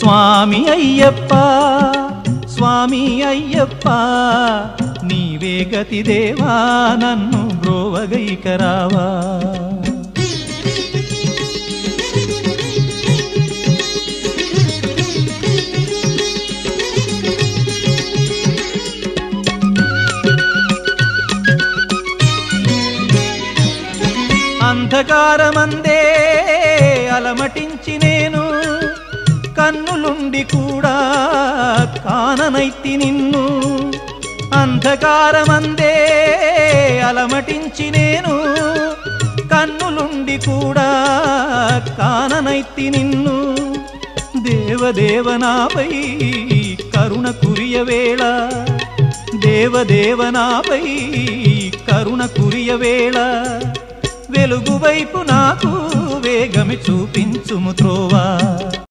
స్వామి అయ్యప్ప స్వామి అయ్యప్ప నీవే గతి దేవా నన్ను బ్రోవగైకరావా అంధకారమందే అలమటించి నేను కన్నులుండి కూడా కాననైతి నిన్ను అంధకారమందే అలమటించి నేను కన్నులుండి కూడా కాననైతి నిన్ను దేవదేవనాపై కరుణ కురియవేళ దేవదేవనాపై కరుణ కురియవేళ వెలుగు వైపు నాకు వేగమి చూపించుము త్రోవా